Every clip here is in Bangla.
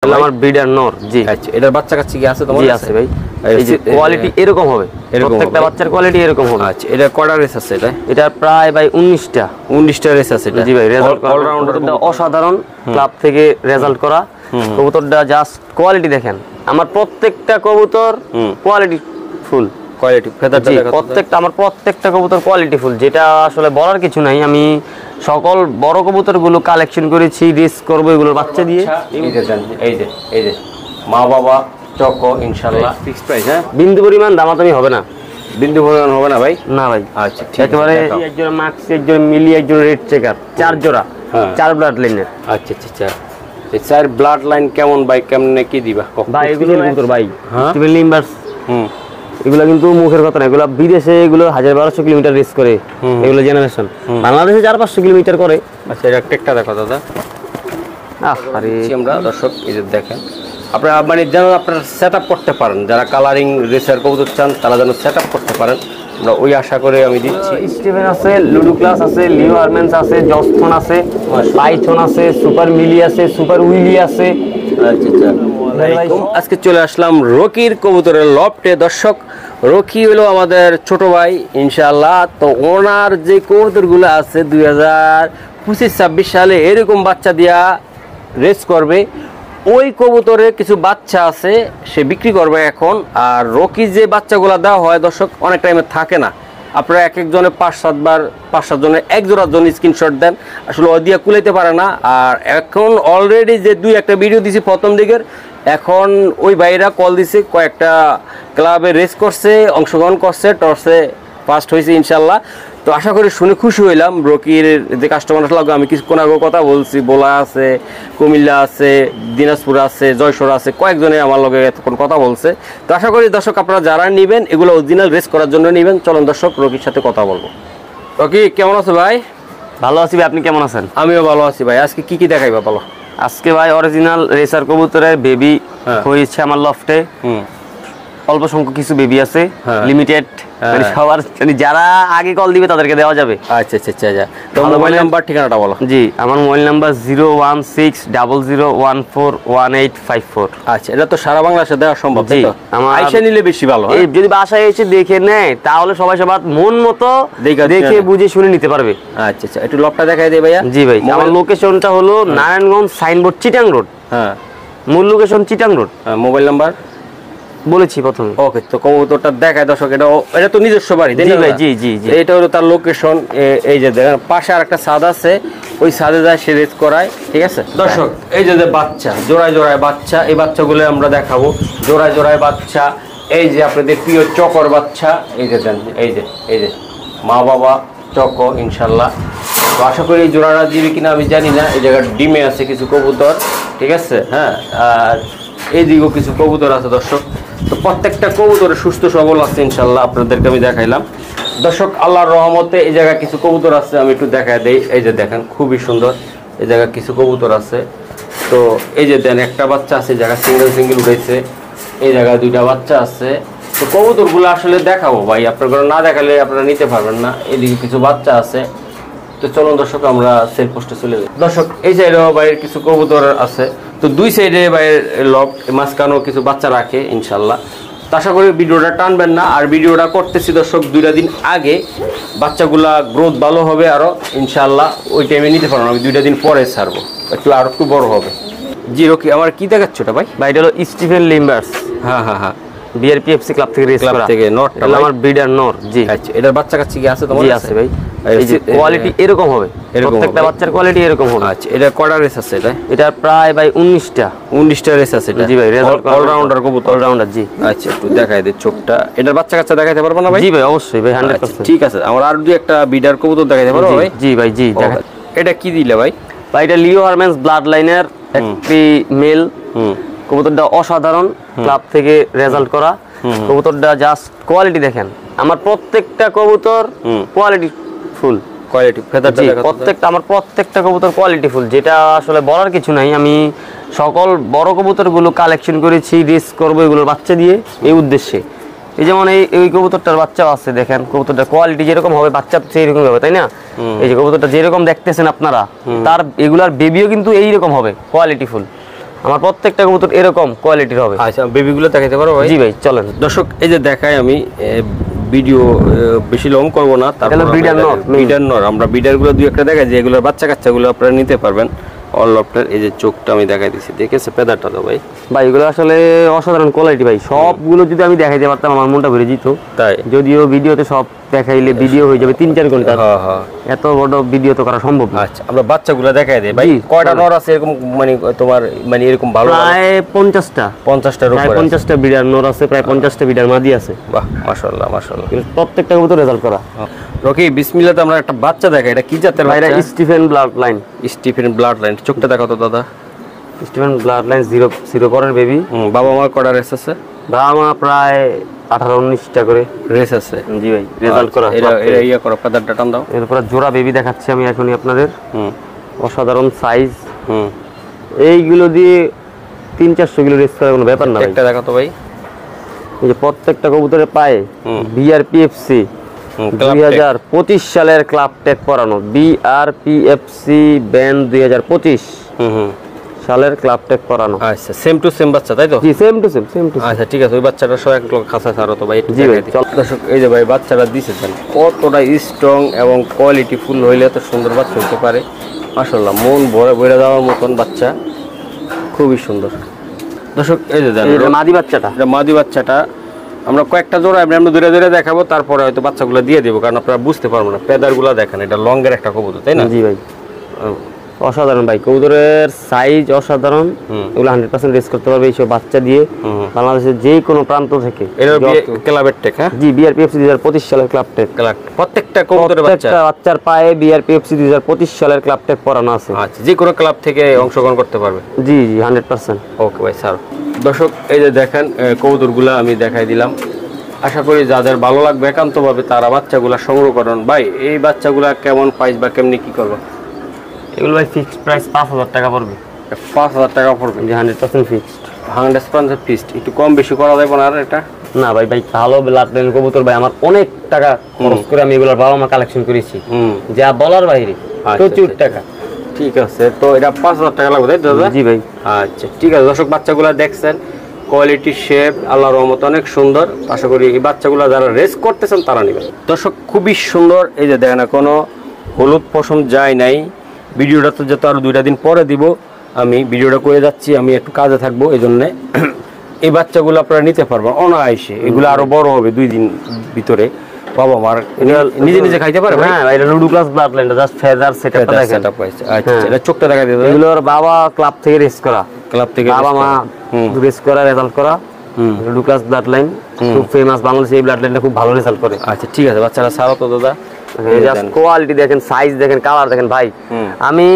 এটা আমার ব্রিডার নর। জি আচ্ছা, এটার বাচ্চা কাচ্চা কি আছে তোমার? জি আছে ভাই। এই যে কোয়ালিটি এরকম হবে, প্রত্যেকটা বাচ্চার কোয়ালিটি এরকম হবে। আচ্ছা, এটা কয়টা রেস আছে? এটা প্রায় ভাই 19টা রেস আছে এটা। জি ভাই, রেজাল্ট অলরাউন্ডার অসাধারণ, ক্লাব থেকে রেজাল্ট করা কবুতরটা। জাস্ট কোয়ালিটি দেখেন, আমার প্রত্যেকটা কবুতর কোয়ালিটি ফুল। কোয়ালিটি ফেদারটা দেখো, প্রত্যেকটা কবুতর কোয়ালিটি ফুল, যেটা আসলে বলার কিছু নাই। আমি সকল বড় কবুতরগুলো কালেকশন করেছি, রেস করব এগুলোর বাচ্চা দিয়ে। এই যে মা বাবা চকো ইনশাআল্লাহ ফিক্সড প্রাইস। হ্যাঁ, বিন্দু পরিমাণ দামাদামি হবে না। বিন্দু পরিমাণ হবে না ভাই? না ভাই। আচ্ছা, একেবারে এক জোড়া মাক্সি, এক জোড়া মিলি, এক জোড়া রেড চেকার, 4 জোড়া, 4 ব্লাড লাইনের। আচ্ছা আচ্ছা, এই 4 ব্লাড লাইন কেমন ভাই, কেমনে কি দিবা ভাই? এগুলো কবুতর ভাই স্টিভেন লিম্বার্স। এগুলো কিন্তু মুখের কথা না, এগুলো বিদেশে এগুলো 1000-1200 কিলোমিটার রেস করে, এগুলো জেনারেশন। বাংলাদেশে 400-500 কিলোমিটার করে। আচ্ছা, এটা টেকটা দেখো দাদা। আরে আমরা দর্শক এই যে দেখেন, আপনারা মানে যেন আপনারা সেট আপ করতে পারেন, যারা কালারিং রেসার কবুতর চান তারা যেন সেট আপ করতে পারেন, আমরা ওই আশা করে আমি দিচ্ছি। স্টিভেন আছে, লুডু ক্লাস আছে, লিও আরমেন্স আছে, জস্থন আছে, পাইথন আছে, সুপার মিলি আছে, সুপার উইলি আছে। আচ্ছা, আজকে চলে আসলাম রকির কবুতরের লফটে। দর্শক, রকি হলো আমাদের ছোট ভাই ইনশাআল্লাহ। তো ওনার যে কবুতরগুলো আছে 2025-26 সালে এরকম বাচ্চা দিয়া রেস করবে, ওই কবুতরের কিছু বাচ্চা আছে সে বিক্রি করবে এখন। আর রকি যে বাচ্চাগুলো দেওয়া হয় দর্শক অনেক টাইমে থাকে না, আপনারা এক একজনে 5-7 জনে এক জোড়ার জন্য স্ক্রিনশট দেন, আসলে ওদিয়া কুলাইতে পারে না। আর এখন অলরেডি যে 2-1টা ভিডিও দিছি প্রথম দিকের, এখন ওই ভাইরা কল দিছে, কয়েকটা ক্লাবে রেস করছে, অংশগ্রহণ করছে, টর্চে ফার্স্ট হয়েছে ইনশাল্লাহ। তো আশা করি শুনে খুশি হইলাম। রকির যে কাস্টমার লাগবে, আমি কিছুক্ষণ আগে কথা বলছি, বোলা আছে, কুমিল্লা আছে, দিনাজপুর আছে, জয়সর আছে, কয়েকজনে আমার লগে এতক্ষণ কথা বলছে। তো আশা করি দর্শক আপনারা যারা নেবেন এগুলো অরিজিনাল রেস করার জন্য নেবেন। চলুন দর্শক রকির সাথে কথা বলবো। রকি কেমন আছো ভাই? ভালো আছি ভাই, আপনি কেমন আছেন? আমিও ভালো আছি ভাই। আজকে কি দেখাইবা বলো? আজকে ভাই অরিজিনাল রেসার কবুতরের বেবি হয়েছে আমার লফটে। অল্প সংখ্যক কিছু বেবি আছে, লিমিটেড, মানে সবার যারা আগে কল দিবে তাদেরকে দেওয়া যাবে। আচ্ছা আচ্ছা আচ্ছা, তো মোবাইল নাম্বার ঠিকানাটা বলো। জি, আমার মোবাইল নাম্বার 01600141854। আচ্ছা, এটা তো সারা বাংলাদেশে দেওয়া সম্ভব, তাই তো? আমার আইসা নিলে বেশি ভালো। যদি বাসায় এসে দেখে নেয় তাহলে সবাই সবার মন মতো দেখে বুঝে শুনে নিতে পারবে। আচ্ছা আচ্ছা, একটু লকটা দেখাই দেই ভাইয়া। জি ভাই, আমার লোকেশনটা হলো নারায়ণগঞ্জ সাইনবোর্ড চিটাং রোড। হ্যাঁ, মূল location Chittagong road. Mobile number বলেছি প্রথমে। ওকে, তো কবুতরটা দেখায় দর্শক, এটা তো নিজস্ব বাড়ি, তাই না ভাই? জি জি জি, এটা হলো তার লোকেশন। এই যে দেখেন পাশে আর একটা ছাদ আছে, ওই ছাদে যায় সে রেস করায়, ঠিক আছে দর্শক? এই যে বাচ্চা, জোড়ায় জোড়ায় বাচ্চা, এই বাচ্চাগুলো আমরা দেখাবো, জোড়ায় জোড়ায় বাচ্চা। এই যে আপনাদের প্রিয় চকর বাচ্চা, এই যে দেন, এই যে মা বাবা চকো ইনশাল্লাহ। তো আশা করি এই জোড়াটা দিবে কিনা আমি জানি না। এই জায়গায় ডিমে আছে কিছু কবুতর, ঠিক আছে? হ্যাঁ, আর এইদিকেও কিছু কবুতর আছে দর্শক। তো প্রত্যেকটা কবুতর সুস্থ সবল আছে ইনশাল্লাহ, আপনাদেরকে আমি দেখাইলাম। দর্শক আল্লাহর রহমতে এই জায়গায় কিছু কবুতর আছে, আমি একটু দেখাই দেই। এই যে দেখেন খুবই সুন্দর, এই জায়গায় কিছু কবুতর আছে। তো এই যে দেন একটা বাচ্চা আছে, এই জায়গায় সিঙ্গেল উঠেছে, এই জায়গায় 2টা বাচ্চা আছে। তো কবুতরগুলো আসলে দেখাবো ভাই, আপনারা না দেখালে আপনারা নিতে পারবেন না। এদিকে কিছু বাচ্চা আছে। তো চলুন দর্শক আমরা সেল পোস্টে চলে যাই। দর্শক এই সাইডেও বাইরের কিছু কবুতর আছে। তো 2 সাইডে বাইরের লফট, মাঝখানেও কিছু বাচ্চা রাখে ইনশাল্লাহ। তো আশা করি ভিডিওটা টানবেন না। আর ভিডিওটা করতেছি দর্শক 2টা দিন আগে, বাচ্চাগুলা গ্রোথ ভালো হবে আরও ইনশাল্লাহ। ওই টাইমে নিতে পারবো না, আমি 2টা দিন পরে ছাড়বো, আর একটু বড় হবে। জি রকি, আমার কি দেখাচ্ছ ওটা ভাই? ভাই এটা হলো স্টিভেন লিম্বার্স। হ্যাঁ হ্যাঁ হ্যাঁ, বিআরপিএফসি ক্লাব থেকে রেস করা, থেকে নটটা আমার ব্রিডার নর। জি আচ্ছা, এটার বাচ্চা কাচ্চা কি আছে তোমার? জি আছে ভাই। এই যে কোয়ালিটি এরকম হবে, প্রত্যেকটা বাচ্চার কোয়ালিটি এরকম হবে। আচ্ছা, এটা কয়টা রেস আছে? এটা প্রায় ভাই 19টা রেস আছে এটা। জি ভাই, রেজাল্ট অলরাউন্ডার কবুতর, অলরাউন্ডার। জি আচ্ছা, একটু দেখাই দে চোখটা। এটার বাচ্চা কাচ্চা দেখাইতে পারবো না ভাই? জি ভাই অবশ্যই ভাই, 100%। ঠিক আছে, আমার আর 2-1টা বিডার কবুতর দেখাইতে পারবো ভাই? জি ভাই জি দেখা। এটা কি দিলে ভাই? ভাই এটা লিও আরমেন্স ব্লাড লাইনের একটি মেল কবুতরটা, অসাধারণ, ক্লাব থেকে রেজাল্ট করা কবুতরটা। জাস্ট কোয়ালিটি দেখেন, আমার প্রত্যেকটা কবুতর কোয়ালিটি ফুল। কোয়ালিটি ফেদারটা দেখো, প্রত্যেকটা কবুতর কোয়ালিটি ফুল, যেটা আসলে বলার কিছু নাই। আমি সকল বড় কবুতরগুলো কালেকশন করেছি, রেস করবো এগুলোর বাচ্চা দিয়ে, এই উদ্দেশ্যে। এই যেমন এই কবুতরটার বাচ্চাও আছে, দেখেন কবুতরটার কোয়ালিটি যেরকম হবে বাচ্চা তো সেইরকম হবে, তাই না? এই যে কবুতরটা যেরকম দেখতেছেন আপনারা, তার এগুলার বেবিও কিন্তু এইরকম হবে, কোয়ালিটি ফুল। আমার প্রত্যেকটা কবুতর এরকম কোয়ালিটির হবে। আচ্ছা বেবিগুলো দেখাতে পারো ভাই? জি ভাই চলেন। দর্শক এই যে দেখাই আমি ভিডিও বেশি লং করব না, তারপর বিডার নর আমরা বিডারগুলো দুই একটা দেখাই যে এগুলোর বাচ্চা কাচ্চাগুলো আপনারা নিতে পারবেন। অল অফটার এই যে চোখটা আমি দেখাই দিচ্ছি, দেখেছে পেদারটা তো ভাই? ভাই এগুলো আসলে অসাধারণ কোয়ালিটি ভাই, সবগুলো যদি আমি দেখাইতে পারতাম আমার মনটা ভরে যেত। তাই যদিও ভিডিওতে সব দেখাইলে ভিডিও হয়ে যাবে 3-4 ঘন্টা, এত বড় ভিডিও তো করা সম্ভব না। আচ্ছা আমরা বাচ্চাগুলো দেখাই দেই ভাই। কয়টা নর আছে এরকম মানে তোমার মানে এরকম ভালো? প্রায় 50টার উপরে, 50টা বিডার নর আছে, প্রায় 50টা বিডার মাদি আছে। বাহ মাশাআল্লাহ মাশাআল্লাহ, প্রত্যেকটা কবুতর রেজাল্ট করা। রকি বিসমিল্লাহতে আমরা একটা বাচ্চা দেখাই, এটা কি জাতের বাচ্চা? এটা Stephen blood line. Stephen blood line, চোখটা দেখাও তো দাদা। স্টিফেন ব্লাড লাইন 0 পরের বেবি। বাবা মা কটা রেস আছে? বাবা মা প্রায় 18-19টা করে রেস আছে। জি ভাই রেজাল্ট করা। এটা ইয়া করো, পেদারটা টান দাও। এরপর জোড়া বেবি দেখাচ্ছি আমি এখনই আপনাদের। অসাধারণ সাইজ। এইগুলো দিয়ে 300-400 কিলো রেস করার কোনো ব্যাপার না। একটা দেখাও তো ভাই। এই যে প্রত্যেকটা কবুতরের পায়ে বিআরপিএফসি 2025 সালের ক্লাব ট্যাগ পরানো, বিআরপিএফসি ব্যান্ড 2025 সালের ক্লাব ট্যাগ পরানো। আচ্ছা সেম টু সেম বাচ্চা তাই তো? জি সেম টু সেম টু। আচ্ছা ঠিক আছে, ওই বাচ্চাটা সব এক লোক খাসা ছাড়ো তো ভাই। জি ভাই দর্শক এই যে ভাই বাচ্চাটা দিয়েছেন, কতটা স্ট্রং এবং কোয়ালিটি ফুল হইলে এত সুন্দর বাচ্চা হতে পারে। মাশাআল্লাহ মন ভরে যাওয়ার মতন বাচ্চা, খুবই সুন্দর। দর্শক এই যে এটা মাদি বাচ্চাটা, এটা মাদি বাচ্চাটা আমরা কয়েকটা জোড়া আমরা ধীরে ধীরে দেখাবো, তারপরে হয়তো বাচ্চাগুলো দিয়ে দেবো, কারণ আপনারা বুঝতে পারবো না। পেদারগুলো দেখেন, এটা লঙ্গের একটা কবুতর তাই না? জি ভাই অসাধারণ ভাই, কবুতরের সাইজ অসাধারণ। এগুলো 100% রেস করতে পারবে এইসব বাচ্চা দিয়ে বাংলাদেশের যে কোনো প্রান্ত থেকে। এটা ক্লাবের টেক? হ্যাঁ জি বিআরপিএফসি 2025 সালের ক্লাব টেক। প্রত্যেকটা কবুতরের বাচ্চার পায়ে বিআরপিএফসি 2025 সালের ক্লাব টেক পরানো আছে। আচ্ছা যে কোনো ক্লাব থেকে অংশগ্রহণ করতে পারবে? জি জি 100%। ওকে ভাই স্যার। দর্শক এই যে দেখেন কবুতরগুলো আমি দেখাই দিলাম, আশা করি যাদের ভালো লাগবে একান্তভাবে তারা বাচ্চাগুলো সংগ্রহ করেন। ভাই এই বাচ্চাগুলা কেমন প্রাইস বা কেমনি কি করবো? এগুলো ভাই ফিক্সড প্রাইস 5000 টাকা পড়বে। 5000 টাকা পড়বে? জি 100% ফিক্সড। 100% ফিক্সড, একটু কম বেশি করা যাবে না? আর এটা না ভাই ভাই ভালো ব্লাড লাইন কবুতর ভাই, আমার অনেক টাকা খরচ করে আমি এগুলোর বাবা মা কালেকশন করেছি, যা বলার বাইরে, প্রচুর টাকা। ঠিক আছে, তো এটা 5000 টাকা লাগবে তাই তো দাদা? জি ভাই। আচ্ছা ঠিক আছে দর্শক, বাচ্চাগুলো দেখছেন কোয়ালিটি শেপ আল্লাহর রহমতে অনেক সুন্দর। আশা করি এই বাচ্চাগুলো যারা রেস করতেছেন তারা নেবেন। দর্শক খুবই সুন্দর, এই যে দেখেন কোনো হলুদ পশম যায় নাই। ভিডিওটা তো যেহেতু আরো 2টা দিন পরে দিব, আমি ভিডিওটা করে যাচ্ছি, আমি একটু কাজে থাকবো, এই জন্যে এই বাচ্চাগুলো আপনারা নিতে পারবেন অনায়াসে। এগুলো আরো বড় হবে 2 দিন ভিতরে, বাবা মার নিজে নিজে খাইতে পারে। হ্যাঁ এটা লুডু class blood line, just feather সেটআপটা দেখেন। আচ্ছা এটা চোখটা দেখা দিতে হবে। এগুলোর বাবা ক্লাব থেকে রেস করা, ক্লাব থেকে বাবা মা রেস করা, রেজাল্ট করা। লুডু ক্লাস ব্লাড লাইন খুব ফেমাস বাংলাদেশে, এই ব্লাড লাইনটা খুব ভালো রেজাল্ট করে। আচ্ছা ঠিক আছে, বাচ্চারা ছাড়ো তো দাদা। জাস্ট কোয়ালিটি দেখেন, সাইজ দেখেন, কালার দেখেন ভাই। আমি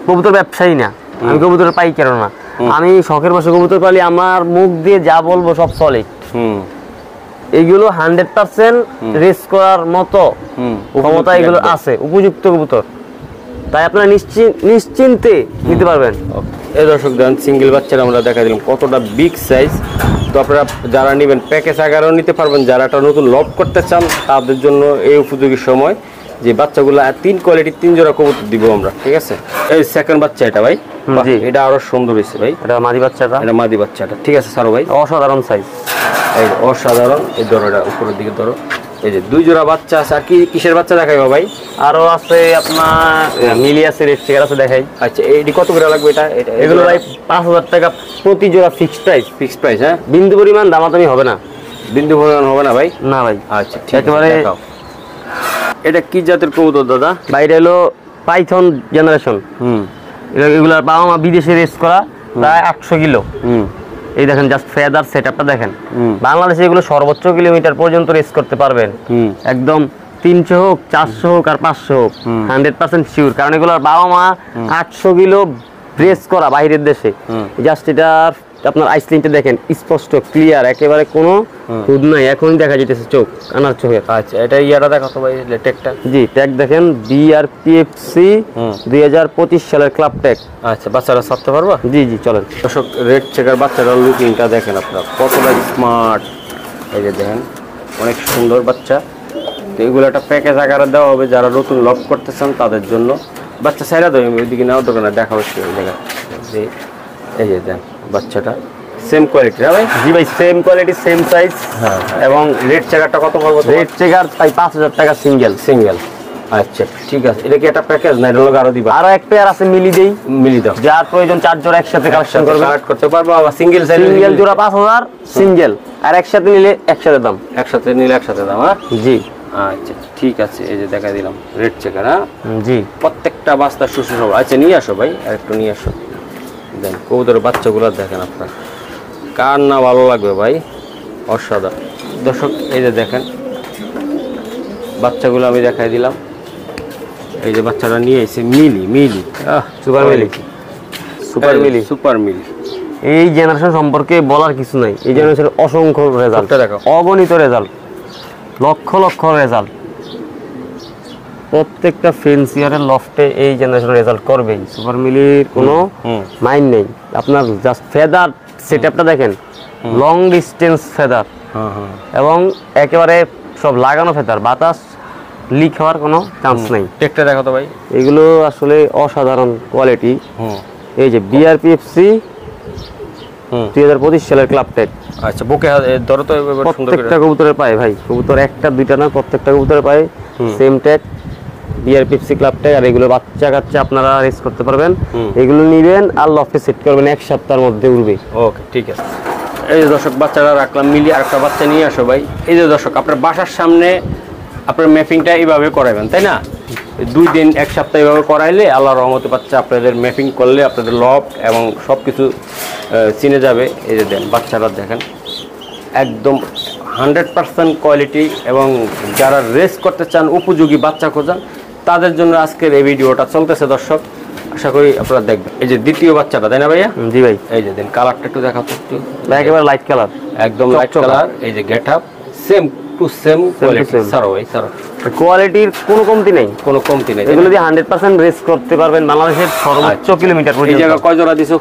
কবুতর ব্যবসায়ী না, আমি কবুতরের পাইকার না, আমি শখের বসে কবুতর পালি। আমার মুখ দিয়ে যা বলবো সব সলিড। এইগুলো 100% রেস করার মতো ক্ষমতা এগুলো আছে, উপযুক্ত কবুতর, তাই আপনারা নিশ্চিন্তে নিতে পারবেন। এই দর্শক দেন সিঙ্গেল বাচ্চারা আমরা দেখা দিলাম কতটা বিগ সাইজ। তো আপনারা যারা নেবেন প্যাকেজ আকারেও নিতে পারবেন, যারা একটা নতুন লব করতে চান তাদের জন্য এই উপযোগী সময়, যে বাচ্চাগুলো 3 কোয়ালিটির 3 জোড়া কবুতর দিব আমরা। ঠিক আছে, এই সেকেন্ড বাচ্চা এটা ভাই, এটা আরো সুন্দর হয়েছে ভাই। এটা মাদি বাচ্চাটা, এটা মাদি বাচ্চাটা। ঠিক আছে স্যার ভাই, অসাধারণ সাইজ, এই অসাধারণ। এই ধরো এটা উপরের দিকে ধরো, এই যে 2 জোড়া বাচ্চা আছে। আর কি কিসের বাচ্চা দেখাইবো ভাই? আরো আছে আপনার মিলি আছে, রেড চেকার আছে দেখাই। আচ্ছা এটি কত করে লাগবে এটা? এগুলো ভাই 5000 টাকা প্রতি জোড়া ফিক্সড প্রাইস। Fixed price? হ্যাঁ বিন্দু পরিমাণ দামাদামি হবে না। বিন্দু পরিমাণ হবে না ভাই? না ভাই। আচ্ছা ঠিক আছে। এটা কি জাতের কবুতর দাদা? ভাই এটা হলো পাইথন জেনারেশন। এগুলার বাবা মা বিদেশে রেস করা, প্রায় 800 কিলো। এই দেখেন জাস্ট ফেদার সেটআপটা দেখেন। বাংলাদেশে এগুলো সর্বোচ্চ কিলোমিটার পর্যন্ত রেস করতে পারবেন, একদম 300 হোক, 400 হোক আর 500 হোক, 100% শিওর। কারণ এগুলোর বাবা মা 800 কিলো রেস করা বাইরের দেশে। জাস্ট এটা আপনার আইসলিনটা দেখেন, স্পষ্ট ক্লিয়ার, একেবারে কোনো হুড নাই, এখনই দেখা যেতেছে চোখ, আনার চোখে। আচ্ছা এটা ইয়াটা দেখো তো ভাই, ট্যাগটা। জি ট্যাগ দেখেন, বিআরপিএফসি 2025 সালের ক্লাব ট্যাগ। আচ্ছা বাচ্চারা ছাড়তে পারবা? জি জি চলেন। দর্শক রেড চেকার বাচ্চাটার লুকিংটা দেখেন আপনারা, কতটা স্মার্ট। এই যে দেখেন অনেক সুন্দর বাচ্চা। তো এগুলো একটা প্যাকেজ আকারে দেওয়া হবে যারা নতুন লক করতে চান তাদের জন্য। বাচ্চা সাইরা দেবে, ওইদিকে নেওয়ার দোকানে দেখা হচ্ছে ওই জায়গায়। এই যে দেন বাচ্চাটা সেম কোয়ালিটি না ভাই? জি ভাই, সেম কোয়ালিটি সেম সাইজ। হ্যাঁ। এবং রেড চেকারটা কত পড়বে? রেড চেকার ভাই 5000 টাকা সিঙ্গেল। সিঙ্গেল, আচ্ছা ঠিক আছে। এটা কি একটা প্যাকেজ না, এটা লোক আরো দিবা? আরো এক পেয়ার আছে, মিলি দেই। মিলি দাও, যার প্রয়োজন 4 জোড়া একসাথে কালেকশন করবে, কালেক্ট করতে পারবো। আবার সিঙ্গেল সাইজ সিঙ্গেল জোড়া 5000 সিঙ্গেল, আর একসাথে নিলে একসাথে দাম। একসাথে নিলে একসাথে দাম। হ্যাঁ জি আচ্ছা ঠিক আছে। এই যে দেখা দিলাম রেড চেকার। হ্যাঁ জি, প্রত্যেকটা বাস্তা সুস্থ সবল। আচ্ছা নিয়ে আসো ভাই, আর একটু নিয়ে আসো। দেন কবুতরের বাচ্চাগুলো দেখেন আপনার, কার না ভালো লাগবে ভাই, অসাধারণ। দর্শক এই যে দেখেন বাচ্চাগুলো আমি দেখাই দিলাম। এই যে বাচ্চারা নিয়ে এসে মিলি মিলি সুপার মিলি, সুপার মিলি, সুপার মিলি। এই জেনারেশন সম্পর্কে বলার কিছু নাই। এই জেনারেশনের অসংখ্য রেজাল্ট, দেখো অগণিত রেজাল্ট, লক্ষ লক্ষ রেজাল্ট। প্রত্যেকটা ফেন্সিয়ারের লফটে এই জেনারেশনের রেজাল্ট করবেই। সুপার মিলির কোনো মাইন্ড নেই। আপনার জাস্ট ফেদার সেটআপটা দেখেন, লং ডিস্টেন্স ফেদার, এবং একেবারে সব লাগানো ফেদার, বাতাস লিক হওয়ার কোনো চান্স নেই। টেকটা দেখো তো ভাই, এগুলো আসলে অসাধারণ কোয়ালিটি। এই যে বিআরপিএফসি 2025 সালের ক্লাব টেক। আচ্ছা বুকে ধরো তো এবার সুন্দর করে। প্রত্যেকটা কবুতরের পায়ে ভাই, কবুতর একটা দুইটা না, প্রত্যেকটা কবুতরের পায়ে same tag, BRPFC club tag. আর এগুলো বাচ্চা কাচ্চা আপনারা রেস করতে পারবেন। এগুলো নিবেন আর লফটে সেট করবেন, 1 সপ্তাহের মধ্যে উড়বে। ওকে ঠিক আছে। এই যে দর্শক বাচ্চারা রাখলাম মিলি, আরেকটা বাচ্চা নিয়ে আসো ভাই। এই যে দর্শক আপনার বাসার সামনে আপনার ম্যাপিংটা এইভাবে করাবেন, তাই না? 2 দিন 1 সপ্তাহ এইভাবে করাইলে আল্লাহর রহমতে বাচ্চা আপনাদের ম্যাপিং করলে আপনাদের লফট এবং সব কিছু চিনে যাবে। এই যে দেন বাচ্চারা দেখেন একদম 100% কোয়ালিটি, এবং যারা রেস করতে চান, উপযোগী বাচ্চা খোঁজান, তাদের জন্য আজকের এই ভিডিওটা চলতেছে দর্শক। আশা করি আপনারা দেখবেন। এই যে দ্বিতীয় বাচ্চাটা, তাই না ভাইয়া? জি ভাই, এই যে দেন কালারটা একটু দেখাও তো একটু। একেবারে লাইট কালার, একদম লাইট কালার। এই যে get up same to same quality. সারো ভাই সারো, কোয়ালিটির কোনো কমতি নেই, কোনো কমতি নেই। এগুলো দিয়ে 100% রেস করতে পারবেন বাংলাদেশের সর্বোচ্চ কিলোমিটার এই পর্যন্ত। জায়গা কয় জোড়া দিছো?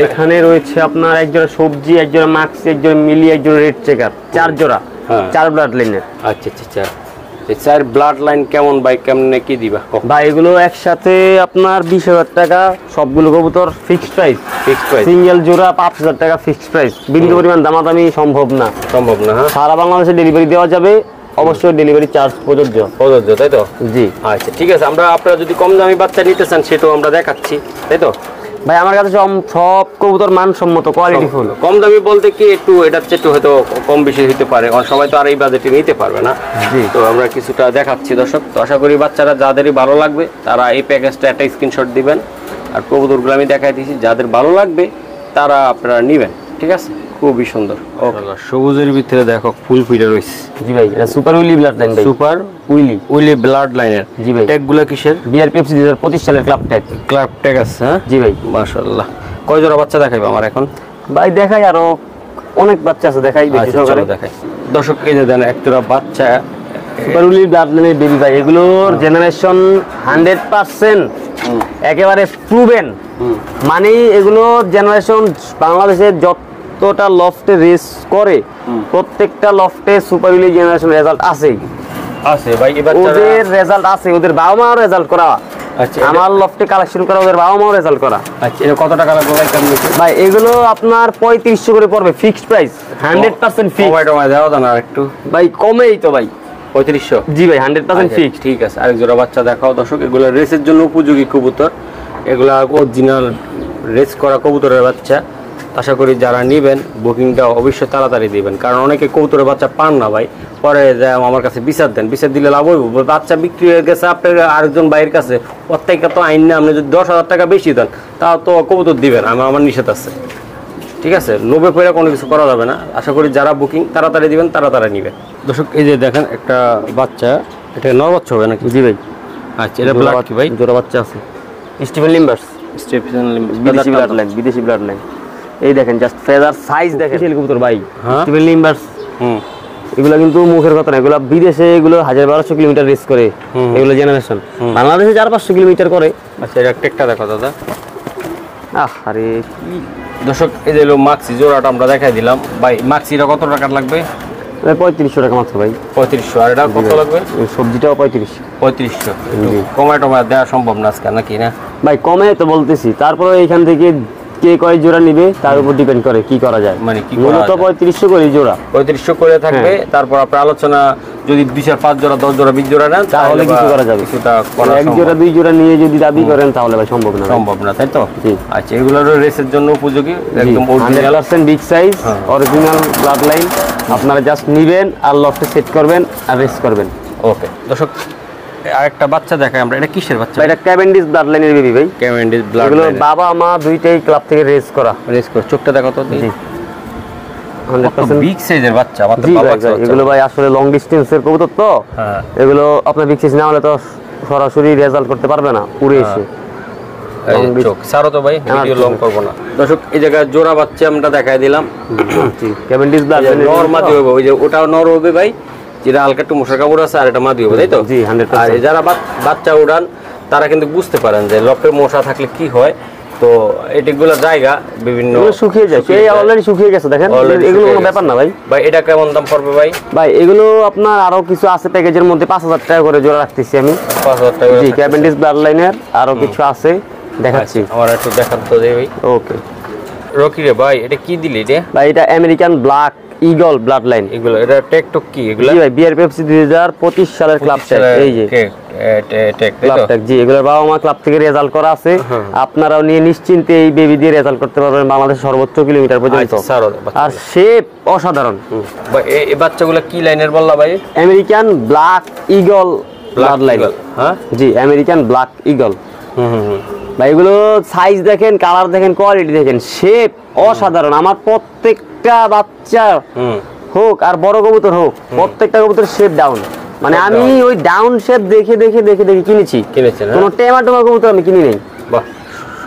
এখানে রয়েছে আপনার 1 জোড়া সবজি, 1 জোড়া মাক্স, 1 জোড়া মিলি, 1 জোড়া রেড চেকার, 4 জোড়া, 4 ব্লাড লাইনের। আচ্ছা আচ্ছা, এই 4 ব্লাড লাইন কেমন ভাই, কেমনে কি দিবা? ভাই এগুলো একসাথে আপনার 20,000 টাকা সবগুলো কবুতর, fixed price. Fixed price, single জোড়া 5,000 টাকা ফিক্সড প্রাইস। বিন্দু পরিমাণ দামাদামি সম্ভব না, সম্ভব না। হ্যাঁ সারা বাংলাদেশে ডেলিভারি দেওয়া যাবে, অবশ্যই ডেলিভারি চার্জ প্রযোজ্য। প্রযোজ্য, তাই তো? জি আচ্ছা ঠিক আছে। আপনারা যদি কম দামি বাচ্চা নিতে চান সেটাও আমরা দেখাচ্ছি, তাই তো? ভাই আমার কাছে সব কবুতর মানসম্মত, কোয়ালিটিফুল। কম দামি বলতে কি একটু এটা একটু হয়তো কম বেশি হতে পারে, সবাই তো আর এই বাজেটে নিতে পারবে না। জি, তো আমরা কিছুটা দেখাচ্ছি দর্শক। তো আশা করি বাচ্চারা যাদেরই ভালো লাগবে তারা এই প্যাকেজটা একটা স্ক্রিনশট দিবেন। আর কবুতরগুলো আমি দেখাই দিয়েছি, যাদের ভালো লাগবে তারা আপনারা নেবেন, ঠিক আছে? খুবই সুন্দর। সবুজের ভিতরে দেখো ফুল ফিরে রয়েছে। জি ভাই, এটা সুপার উইলি ব্লাড লাইন ভাই, সুপার উইলি ব্লাড লাইনের। জি ভাই, ট্যাগগুলো কিসের? বিআরপিএফসি 2025 সালের ক্লাব ট্যাগ। ক্লাব ট্যাগ আছে। হ্যাঁ জি ভাই, মাশাআল্লাহ। কয় জোড়া বাচ্চা দেখাইবো আমার এখন? ভাই দেখাই, আরো অনেক বাচ্চা আছে, দেখাই বেশি সহকারে দেখাই। দর্শক এই যে দেন এক জোড়া বাচ্চা সুপার উইলি ব্লাড লাইনের বেবি ভাই। এগুলোর জেনারেশন 100% একেবারে প্রুভেন। মানে এগুলোর জেনারেশন বাংলাদেশের যতটা লফটে রেস করে প্রত্যেকটা লফটে সুপার উইলি জেনারেশন রেজাল্ট আছেই আছে ভাই। ওদের রেজাল্ট আছে, ওদের বাবা মাও রেজাল্ট করা। আচ্ছা আমার লফটে কালেকশন করা, ওদের বাবা মাও রেজাল্ট করা। আচ্ছা এটা কত টাকা লাগবে ভাই? কেমন ভাই এগুলো আপনার 3500 করে পড়বে, ফিক্সড প্রাইস, 100% ফিক্স। কমাই দাও না আর একটু ভাই কমেই তো ভাই, 3500। জি ভাই 100% ফিক্স। ঠিক আছে, আরেক জোড়া বাচ্চা দেখাও দর্শক। এগুলো রেসের জন্য উপযোগী কবুতর, এগুলা অরিজিনাল রেস করা কবুতরের বাচ্চা। আশা করি যারা নেবেন বুকিংটা অবশ্যই তাড়াতাড়ি দিবেন, কারণ অনেকে কবুতরের বাচ্চা পান না ভাই, পরে যায় আমার কাছে বিচার দেন। বিচার দিলে লাভ হইব? বাচ্চা বিক্রি হয়ে গেছে আপনার আরেকজন ভাইয়ের কাছে, প্রত্যেকটা তো আইন না। আপনি যদি 10,000 টাকা বেশি দেন তাও তো কবুতর দিবেন, আমার নিষেধ আছে, ঠিক আছে? লোভে পড়ে কোনো কিছু করা যাবে না। আশা করি যারা বুকিং তাড়াতাড়ি দিবেন, তাড়াতাড়ি নেবেন। দর্শক এই যে দেখেন একটা বাচ্চা, এটা নর বাচ্চা হবে নাকি? জি ভাই। আচ্ছা এটা ব্লাড কি ভাই? জোড়া বাচ্চা আছে, স্টিফেন লিম্বার্স, বিদেশি ব্লাড লাইন, বিদেশি ব্লাড লাইন। এই দেখেন জাস্ট ফেদার সাইজ দেখেন কবুতর ভাই, স্টিফেন লিম্বার্স। এগুলো কিন্তু মুখের কথা না, এগুলো বিদেশে এগুলো 1200 কিলোমিটার রেস করে, এগুলো জেনারেশন। বাংলাদেশে 400-500 কিলোমিটার করে। আচ্ছা এটা টেকটা দেখো দাদা। আরে কি দর্শক এই যে মাক্সি জোড়াটা আমরা দেখাই দিলাম ভাই। মাক্সিটা কত টাকা লাগবে? 3500 টাকা মাত্র ভাই। 3500। আর এটা কত লাগবে? সবজিটাও 3500। 3500। কমায় টমায় দেওয়া সম্ভব না আজকে নাকি? না ভাই কমে তো বলতেছি, তারপরে এইখান থেকে কে কয় জোড়া নিবে তার উপর ডিপেন্ড করে কি করা যায়, মানে কি মূলত 3500 করে জোড়া, 3500 করে থাকবে। তারপর আপনার আলোচনা যদি 2-5 জোড়া 10 জোড়া 20 জোড়া নেন তাহলে কিছু করা যাবে, কিছুটা করা এক জোড়া 2 জোড়া নিয়ে যদি দাবি করেন তাহলে ভাই সম্ভব না, তাই তো। আচ্ছা, এগুলো রেসের জন্য উপযোগী, একদম 100% big size original blood line. আপনারা জাস্ট নিবেন আর লফটে সেট করবেন আর রেস করবেন। ওকে দর্শক, আরেকটা বাচ্চা দেখাই আমরা। এটা কিসের বাচ্চা? এটা ক্যাভেন্ডিশ ব্লাড লাইনের বেবি ভাই। ক্যাভেন্ডিশ ব্লাড এগুলো বাবা মা দুইটাই ক্লাব থেকে রেস করা। চোখটা দেখো তো। জি 100% বিগ সাইজের বাচ্চা। এগুলো ভাই আসলে লং ডিস্টেন্সের কবুতর তো, এগুলো আপনার বিগ সাইজ না হলে তো সরাসরি রেজাল্ট করতে পারবে না উড়ে এসে। সারো তো ভাই, ভিডিও লং করব না। দর্শক, এই জায়গায় জোড়া বাচ্চা আমরা দেখাই দিলাম। জি ক্যাভেন্ডিশ ব্লাড লাইনের নর মাদি হবে, ওই যে ওটাও নর হবে ভাই, যেটা হালকা একটু মশার কাপড় আছে, আর এটা মাদি হবে, তাই তো? জি 100%। আর যারা বাচ্চা উড়ান তারা কিন্তু বুঝতে পারেন যে লফটে মশা থাকলে কি হয়। তো এটিগুলো জায়গা বিভিন্ন শুকিয়ে যায়, এই অলরেডি শুকিয়ে গেছে দেখেন, এগুলো কোনো ব্যাপার না ভাই। ভাই এটা কেমন দাম পড়বে ভাই? ভাই এগুলো আপনার আরো কিছু আছে প্যাকেজের মধ্যে 5000 টাকা করে জোড়া রাখতেছি আমি। 5000 টাকা? জি ক্যাভেন্ডিশ ব্লাড লাইনের আরো কিছু আছে, দেখাচ্ছি। আমার একটু দেখান তো দেই ভাই। ওকে রকি রে ভাই, এটা কি দিলি রে ভাই? এটা American black eagle blood line. এগুলো এটা টেকটক কি এগুলো? জি ভাই বিআর পেপসি 2025 সালের ক্লাব ট্যাগ। এই যে ক্লাব ট্যাগ, জি এগুলো বাবা মা ক্লাব থেকে রেজাল্ট করা আছে। আপনারাও নিয়ে নিশ্চিন্তে এই বেবি দিয়ে রেজাল্ট করতে পারবেন বাংলাদেশের সর্বোচ্চ কিলোমিটার পর্যন্ত। আর শেপ অসাধারণ। ভাই এই বাচ্চাগুলো কি লাইনের বললা ভাই? American black eagle blood line. হ্যাঁ জি আমেরিকান ব্ল্যাক ঈগল। ভাই এগুলো সাইজ দেখেন, কালার দেখেন, কোয়ালিটি দেখেন, শেপ অসাধারণ। আমার প্রত্যেকটা বাচ্চা হোক আর বড় কবুতর হোক, প্রত্যেকটা কবুতর শেপ ডাউন। মানে আমি ওই ডাউন শেপ দেখে দেখে দেখে দেখে কিনেছি, কোনো টেমা কবুতর আমি কিনি নেই।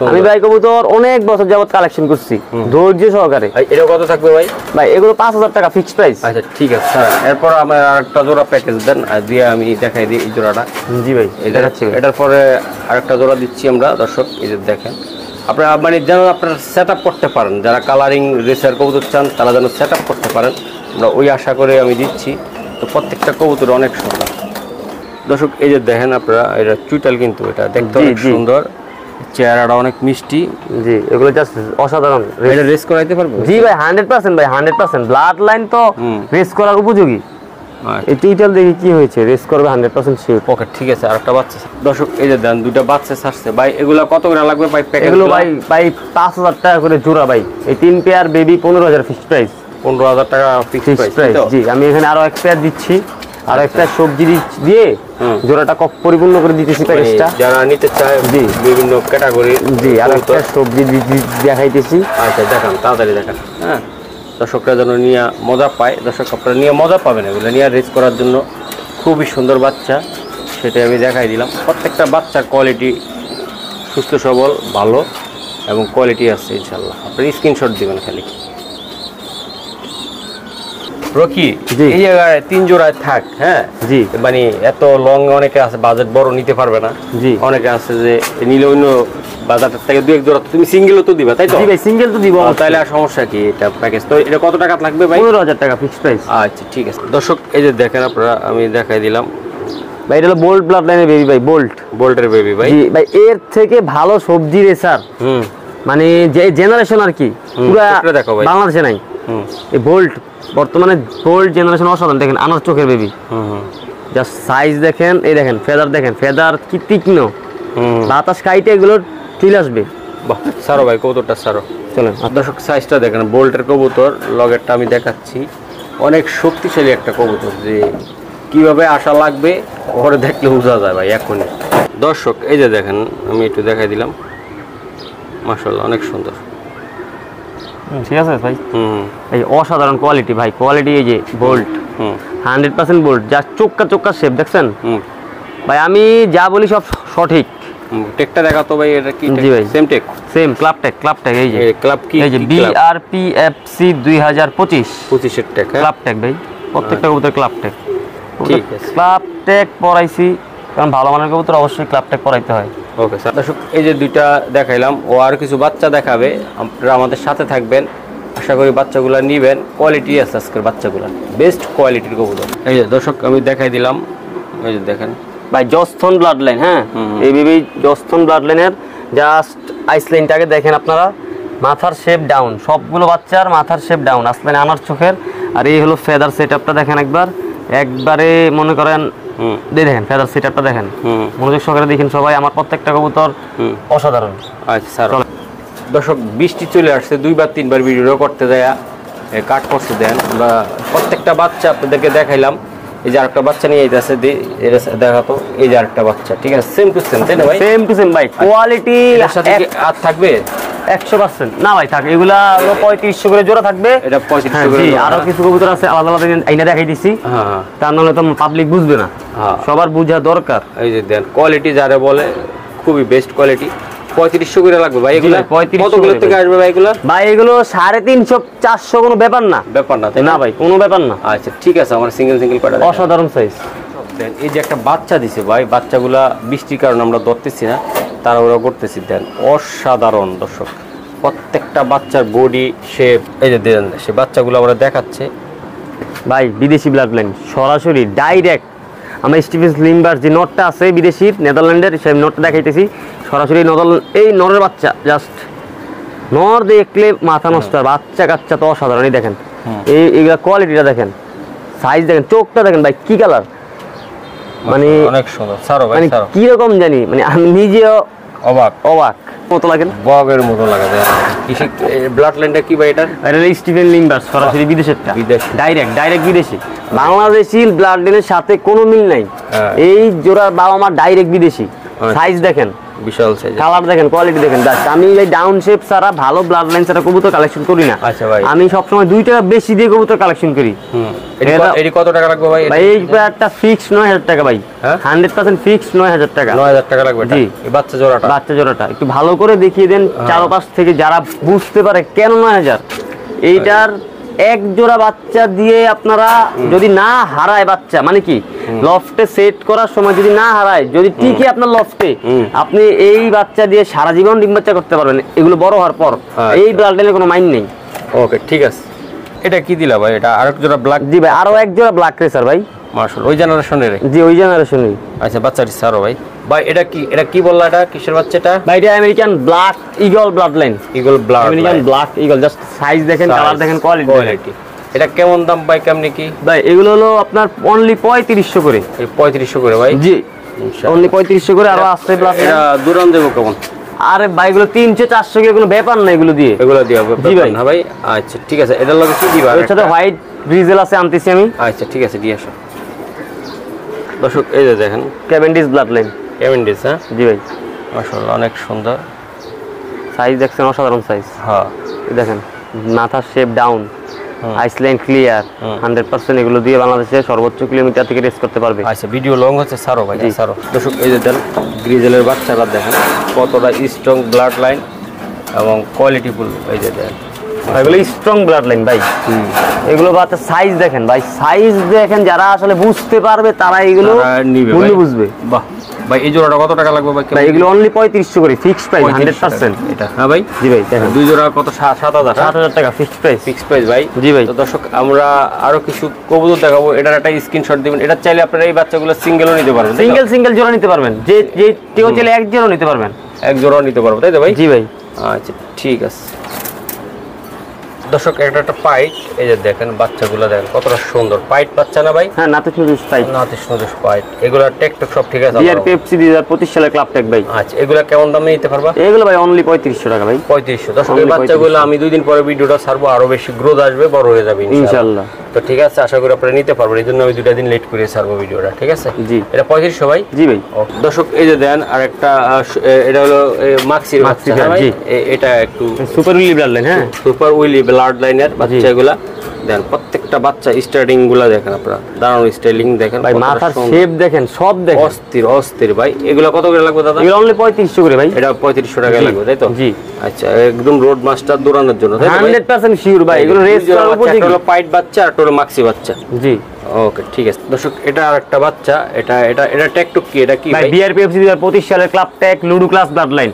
আমি ভাই কবুতর অনেক বছর যাবত কালেকশন করছি ধৈর্য সহকারে। এটা কত থাকবে ভাই? ভাই এগুলো 5000 টাকা ফিক্সড প্রাইস। আচ্ছা ঠিক আছে, এরপর আমার আরেকটা জোড়া প্যাকেজ দেন, আর দিয়ে আমি দেখাই দিই এই জোড়াটা। জি ভাই দেখাচ্ছি। এটার পরে আরেকটা জোড়া দিচ্ছি আমরা। দর্শক এই যে দেখেন, আপনারা মানে যেন আপনারা সেট আপ করতে পারেন, যারা কালারিং রেসার কবুতর চান তারা যেন সেট আপ করতে পারেন, আমরা ওই আশা করে আমি দিচ্ছি। তো প্রত্যেকটা কবুতর অনেক সুন্দর। দর্শক এই যে দেখেন আপনারা, এটা চুইটাল কিন্তু এটা দেখতে অনেক সুন্দর, চেহারাটা অনেক মিষ্টি। জি এগুলো জাস্ট অসাধারণ। এটা রেস করাইতে পারবো? জি ভাই 100% ভাই 100%। ব্লাড লাইন তো রেস করার উপযোগী। এই চুইটাল দেখি কি হয়েছে, রেস করবে 100% শিওর। ওকে ঠিক আছে, আরেকটা বাচ্চা। দর্শক এই যে দেন দুইটা বাচ্চা ছাড়ছে ভাই, এগুলা কত করে লাগবে ভাই প্যাকেজ? এগুলো ভাই 5000 টাকা করে জোড়া ভাই। এই 3 পেয়ার বেবি 15000 ফিক্সড প্রাইস। 15000 টাকা ফিক্সড প্রাইস। জি আমি এখানে আরো এক পেয়ার দিচ্ছি, আর একটা সবজি দিয়ে জোড়াটা পরিপূর্ণ করে দিতেছি প্যাকেজটা। যারা নিতে চায় জি বিভিন্ন ক্যাটাগরি। জি আর একটা সবজি দেখাইতেছি। আচ্ছা দেখান, তাড়াতাড়ি দেখান। হ্যাঁ দর্শকরা যেন নিয়ে মজা পায়। দর্শক আপনারা নিয়ে মজা পাবেন, এগুলো নিয়ে রেস করার জন্য খুবই সুন্দর বাচ্চা, সেটাই আমি দেখাই দিলাম। প্রত্যেকটা বাচ্চার কোয়ালিটি সুস্থ সবল ভালো এবং কোয়ালিটি আছে ইনশাল্লাহ। আপনার স্ক্রিনশট দিবেন খালি। রকি এই জায়গায় 3 জোড়ায় থাক। হ্যাঁ জি মানে এত লং অনেকে আছে বাজেট বড় নিতে পারবে না। জি অনেকে আছে যে নিলে অন্য বাজারের থেকে 2-1 জোড়া তুমি সিঙ্গেলও তো দিবা, তাই তো? জি ভাই সিঙ্গেল তো দিব। তাহলে আর সমস্যা কি? এটা প্যাকেজ তো এটা কত টাকা লাগবে ভাই? 15000 টাকা ফিক্সড প্রাইস। আচ্ছা ঠিক আছে। দর্শক এই যে দেখেন আপনারা, আমি দেখাই দিলাম ভাই। এটা হলো বোল্ট ব্লাড লাইনের বেবি ভাই, বোল্টের বেবি ভাই। জি ভাই এর থেকে ভালো সবজি রেসার মানে যে জেনারেশন আর কি পুরো বাংলাদেশে নাই। এই বোল্ট বর্তমানে বোল্ট জেনারেশন অসাধারণ। দেখেন আনার চোখের বেবি, জাস্ট সাইজ দেখেন, এই দেখেন ফেদার, দেখেন ফেদার কি তীক্ষ্ণ, বাতাস কাইটে এগুলো ফিল আসবে। বাহ সারো ভাই, কবুতরটা সারো। চলেন দর্শক সাইজটা দেখেন, বোল্টের কবুতর, লগেরটা আমি দেখাচ্ছি। অনেক শক্তিশালী একটা কবুতর, যে কিভাবে আশা লাগবে ওরে দেখলে বোঝা যায় ভাই এখনই। দর্শক এই যে দেখেন, আমি একটু দেখাই দিলাম, মাশাআল্লাহ অনেক সুন্দর। ঠিক আছে ভাই। এই অসাধারণ কোয়ালিটি ভাই, কোয়ালিটি। এই যে বোল্ট 100% বোল্ট, জাস্ট চোক্কা শেপ দেখছেন ভাই। আমি যা বলি সব সঠিক। টেকটা দেখা তো ভাই, এটা কি? জি ভাই same tech, same club tech. এই যে ক্লাব কি? এই যে বিআরপিএফসি 2025 এর টেক, ক্লাব টেক ভাই। প্রত্যেকটা কবুতর ক্লাব টেক। ঠিক আছে, ক্লাব টেক পরাইছি, কারণ ভালো মানের কবুতর অবশ্যই ক্লাব টেক পরাইতে হয়। Okay sir. দর্শক এই যে দুইটা দেখাইলাম, ও আর কিছু বাচ্চা দেখাবে, আপনারা আমাদের সাথে থাকবেন। আশা করি বাচ্চাগুলো নিবেন, কোয়ালিটি আছে আজকের বাচ্চাগুলো, বেস্ট কোয়ালিটির কবুতর। এই যে দর্শক আমি দেখাই দিলাম, এই যে দেখেন ভাই জস্থন ব্লাড লাইন। হ্যাঁ এই বেবি জস্থন ব্লাড লাইনের, জাস্ট আইসলাইনটাকে দেখেন আপনারা, মাথার শেপ ডাউন, সবগুলো বাচ্চার মাথার শেপ ডাউন, আসলে আনার চোখের। আর এই হলো ফেদার সেটআপটা দেখেন একবারে মনে করেন দেখেন ফেদার সেটআপটা দেখেন, মনোযোগ সহকারে দেখেন সবাই, আমার প্রত্যেকটা কবুতর অসাধারণ। আচ্ছা স্যার, দর্শক বৃষ্টি চলে আসছে, 2 বার 3 বার ভিডিও করতে যায় কাট করতে দেন, বা প্রত্যেকটা বাচ্চা আপনাদেরকে দেখাইলাম। এই যে আরেকটা বাচ্চা নিয়ে যাইতেছে, দেখাতো, এই যে আরেকটা বাচ্চা, ঠিক আছে, সেম টু সেম, তাই না ভাই? সেম টু সেম ভাই, কোয়ালিটি এর সাথে কি আর থাকবে 100%? না ভাই থাকে, এগুলা 3500 করে জোড়া থাকবে। এটা 3500 করে। আরো কিছু কবুতর আছে আলাদা আলাদা আইনা দেখাই দিছি, তার নাহলে তো পাবলিক বুঝবে না, সবার বোঝা দরকার। এই যে দেন কোয়ালিটি যারা বলে খুবই বেস্ট কোয়ালিটি। 3500 করে লাগবে ভাই এগুলা? কতগুলো থেকে আসবে ভাই এগুলা? ভাই এগুলো 350 400 কোনো ব্যাপার না, তাই না ভাই? কোনো ব্যাপার না। আচ্ছা ঠিক আছে, আমার সিঙ্গেল কয়টা? অসাধারণ সাইজ। এই যে একটা বাচ্চা দিছে ভাই, বাচ্চাগুলা বৃষ্টির কারণে আমরা ধরতেছি না, তারা ওরা করতেছি, দেন অসাধারণ দর্শক, প্রত্যেকটা বাচ্চার বডি শেপ, এই যে দেন সে বাচ্চাগুলো আমরা দেখাচ্ছে ভাই। বিদেশি ব্লাড লাইন সরাসরি ডাইরেক্ট, আমরা স্টিফেন লিম্বার যে নটটা আছে বিদেশির নেদারল্যান্ডের, সেই নটটা দেখাইতেছি সরাসরি। এই নরের বাচ্চা জাস্ট নর দেখলে মাথা নষ্ট, বাচ্চা কাচ্চা তো অসাধারণ। এই দেখেন এইগুলা কোয়ালিটিটা দেখেন, সাইজ দেখেন, চোখটা দেখেন ভাই কি কালার, মানে অনেক সুন্দর। সারো ভাই, সারো কি রকম জানি, মানে আমি নিজেও অবাক মতো লাগে, বগের মতো লাগে। কিসে ব্লাড লাইনটা কি ভাই এটা? এটা স্টিফেন লিম্বার, সরাসরি বিদেশেরটা, ডাইরেক্ট বিদেশি। বাংলাদেশি ব্লাড লাইনের সাথে কোনো মিল নাই। এই জোড়ার বাবা মা ডাইরেক্ট বিদেশি। সাইজ দেখেন, বিশাল সাইজ, কালার দেখেন, কোয়ালিটি দেখেন। আমি এই ডাউন শেপ ছাড়া, ভালো ব্লাড লাইন ছাড়া কবুতর কালেকশন করি না। আচ্ছা ভাই, আমি সবসময় 2 টাকা বেশি দিয়ে কবুতর কালেকশন করি। এটি কত টাকা লাগবে ভাই? ভাই এই একটা ফিক্স 9000 টাকা ভাই, 100% ফিক্স 9000 টাকা। 9000 টাকা লাগবে? জি। এই বাচ্চা জোড়াটা একটু ভালো করে দেখিয়ে দেন, চারপাশ থেকে যারা বুঝতে পারে কেন 9000। এইটার এক জোড়া বাচ্চা দিয়ে আপনারা যদি না হারায় বাচ্চা, মানে কি লফটে সেট করার সময় যদি না হারায়, যদি টিকে আপনার লফটে, আপনি এই বাচ্চা দিয়ে সারা জীবন ডিম বাচ্চা করতে পারবেন, এগুলো বড় হওয়ার পর। এই ব্লাড লাইনের কোনো মাইন্ড নেই। ওকে ঠিক আছে, এটা কি দিলা ভাই? এটা আরেক জোড়া ব্ল্যাক? জি ভাই, আরো এক জোড়া ব্ল্যাক রেসার ভাই, মাশাআল্লাহ। ওই জেনারেশনের? জি ওই জেনারেশনের। আচ্ছা বাচ্চাটি সারো ভাই। ভাই এটা কি বললা, এটা কিসের বাচ্চাটা? ভাই এটা American black eagle blood line. American black eagle, just size দেখেন, কালার দেখেন, কোয়ালিটি। এটা কেমন দাম ভাই, কেমনে কি ভাই? এগুলো হলো আপনার অনলি 3500 করে। 3500 করে ভাই? জি অনলি 3500 করে। আরো আছে ব্লাড লাইন। এটা দূরান দেবো কেমন? আরে ভাই এগুলো 300 400 করে, কোনো ব্যাপার না এগুলো দিয়ে। জি ভাই। হ্যাঁ ভাই, আচ্ছা ঠিক আছে। এটার লগে কি দিবা? এর সাথে হোয়াইট ব্রিজেল আছে, আনতেছি আমি। আচ্ছা ঠিক আছে, দিয়ে আসো। দর্শক এই যে দেখেন ক্যাভেন্ডিশ ব্লাড লাইন। ক্যাভেন্ডিশ? হ্যাঁ জি ভাই, মাশাআল্লাহ অনেক সুন্দর সাইজ দেখছেন, অসাধারণ সাইজ। হ্যাঁ দেখেন মাথার শেপ ডাউন, আইসল্যান্ড ক্লিয়ার, 100% এগুলো দিয়ে বাংলাদেশে সর্বোচ্চ কিলোমিটার থেকে রেস করতে পারবে। আচ্ছা ভিডিও লং হচ্ছে, সারো ভাই সারো। দর্শক এই যে দেন গ্রিজেলের বাচ্চারা দেখেন কতটা স্ট্রং ব্লাড লাইন এবং কোয়ালিটিফুল। এই যে দেন এগুলো স্ট্রং ব্লাড লাইন ভাই। এগুলো বাচ্চা সাইজ দেখেন ভাই, সাইজ দেখেন, যারা আসলে বুঝতে পারবে তারা এগুলো মূল্য বুঝবে। বাহ ভাই, এই জোড়াটা কত টাকা লাগবে ভাই? ভাই এগুলো অনলি 3500 করে, ফিক্সড প্রাইস 100% এটা। হ্যাঁ ভাই। জি ভাই দেখেন, দুই জোড়া কত? 7000 টাকা ফিক্সড প্রাইস ভাই। জি ভাই। তো দর্শক আমরা আরো কিছু কবুতর দেখাবো, এটার একটা স্ক্রিনশট দিবেন। এটা চাইলে আপনারা এই বাচ্চাগুলো সিঙ্গেলও নিতে পারবেন, সিঙ্গেল জোড়া নিতে পারবেন, যে কেউ চাইলে এক জোড়া নিতে পারবেন, এক জোড়াও নিতে পারবো, তাই তো ভাই? জি ভাই। আচ্ছা ঠিক আছে। দর্শক একটা পাইট, এই যে দেখেন বাচ্চাগুলো দেখেন কতটা সুন্দর। পাইট বাচ্চা না ভাই? হ্যাঁ নাতিশনদুস পাইট। এগুলা টেক সব ঠিক আছে? বিআরপিএফসি 2025 সালের ক্লাব টেক ভাই। আচ্ছা এগুলা কেমন দামে নিতে পারবা? এগুলো ভাই অনলি 3500 টাকা ভাই। 3500। দর্শক এই বাচ্চাগুলো আমি 2 দিন পরে ভিডিওটা ছাড়বো, আরো বেশি গ্রোথ আসবে, বড় হয়ে যাবে ইনশাআল্লাহ। তো ঠিক আছে, আশা করি আপনারা নিতে পারবেন। এই জন্য আমি 2টা দিন লেট করে ছাড়বো ভিডিওটা, ঠিক আছে? জি। এটা 3500 ভাই? জি ভাই। দর্শক এই যে দেন আর একটা, এটা হলো মাক্সির বাচ্চা ভাই। এটা একটু সুপার উইলি ব্লাড লাইন। হ্যাঁ সুপার উইলি ব্লাড লাইনের বাচ্চাগুলা দেন, প্রত্যেকটা বাচ্চা স্টার্টিং গুলা দেখেন আপনারা, দারুণ স্টাইলিং দেখেন ভাই, মাথার শেপ দেখেন, সব দেখেন অস্থির ভাই। এগুলা কত করে লাগবে দাদা? এগুলো অনলি 3500 করে ভাই। এটা 3500 টাকা লাগবে, তাই তো? জি। আচ্ছা একদম রোড মাস্টার দৌড়ানোর জন্য, তাই তো? 100% শিওর ভাই, এগুলো রেস করার উপযোগী। একটা হলো পাইট বাচ্চা আর একটা হলো মাক্সি বাচ্চা। জি ওকে ঠিক আছে। দর্শক এটা আরেকটা বাচ্চা, এটা ট্যাগটুক কি? এটা কি ভাই? বিআরপিএফসি 2025 সালের club tag ludo class blood line.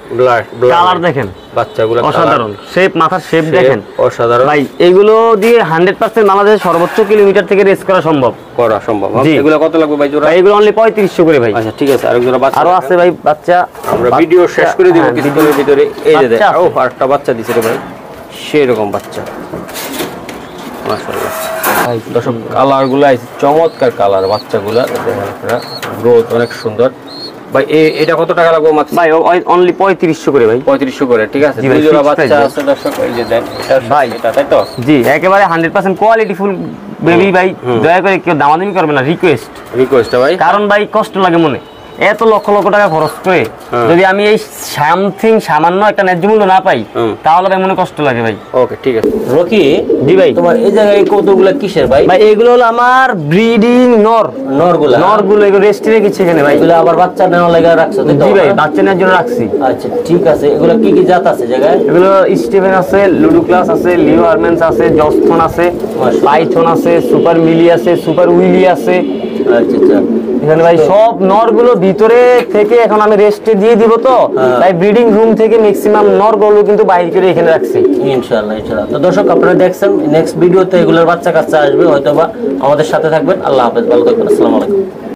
Colour দেখেন বাচ্চাগুলো অসাধারণ, শেপ, মাথার শেপ দেখেন অসাধারণ ভাই। এগুলো দিয়ে 100% বাংলাদেশের সর্বোচ্চ কিলোমিটার থেকে রেস করা সম্ভব। এগুলো কত লাগবে ভাই জোড়া? এগুলো অনলি 3500 করে ভাই। আচ্ছা ঠিক আছে, আরেক জোড়া বাচ্চা আরো আছে ভাই বাচ্চা, আমরা ভিডিও শেষ করে দিব কিছুক্ষণের ভিতরে। এই যে দেখো আরেকটা বাচ্চা দিছে রে ভাই। সেরকম বাচ্চা মাশাআল্লাহ। দর্শক কালারগুলো চমৎকার কালার, বাচ্চাগুলা দেখেন আপনারা, গ্রোথ অনেক সুন্দর। ভাই এটা কত টাকা লাগবে মাত্র? ভাই অনলি 3500 করে ভাই, 3500 করে, ঠিক আছে। দুই জোড়া বাচ্চা আছে দর্শক, এই যে দেন ভাই এটা, তাই তো? জি, একেবারে 100% কোয়ালিটি ফুল বেবি ভাই। দয়া করে কেউ দামাদামি করবে না, রিকোয়েস্ট ভাই, কারণ ভাই কষ্ট লাগে মনে, এত লক্ষ লক্ষ টাকা খরচ করে যদি আমি এই সামান্য একটা ন্যায্য মূল্য না পাই, তাহলে ভাই মনে কষ্ট লাগে ভাই। ওকে, ঠিক আছে। রকি, জি ভাই, তোমার এই জায়গায় এই কবুতরগুলো কিসের ভাই? ভাই এগুলো হলো আমার ব্রিডিং নরগুলো এগুলো রেস্টে রেখেছি এখানে ভাই। এগুলো আবার বাচ্চা নেওয়ার লাগা রাখছো তাই তো? জি ভাই, বাচ্চা নেওয়ার জন্য রাখছি। আচ্ছা, ঠিক আছে। এগুলো কি কি জাত আছে জায়গায়? এগুলো স্টিভেন আছে, লুডু ক্লাস আছে, লিও আরমেন্স আছে, জস্থন আছে, পাইথন আছে, সুপার মিলি আছে, সুপার উইলি আছে। আচ্ছা আচ্ছা, এখানে ভাই সব নরগুলো ভিতরে থেকে এখন আমি রেস্টে দিয়ে দিব, তো তাই ব্রিডিং রুম থেকে ম্যাক্সিমাম নরগুলো কিন্তু বাইরে করে এখানে রাখছি ইনশাআল্লাহ। তো দর্শক আপনারা দেখছেন, নেক্সট ভিডিওতে এগুলোর বাচ্চা কাচ্চা আসবে হয়তোবা, আমাদের সাথে থাকবেন। আল্লাহ হাফেজ, ভালো থাকবেন, আসসালামু আলাইকুম।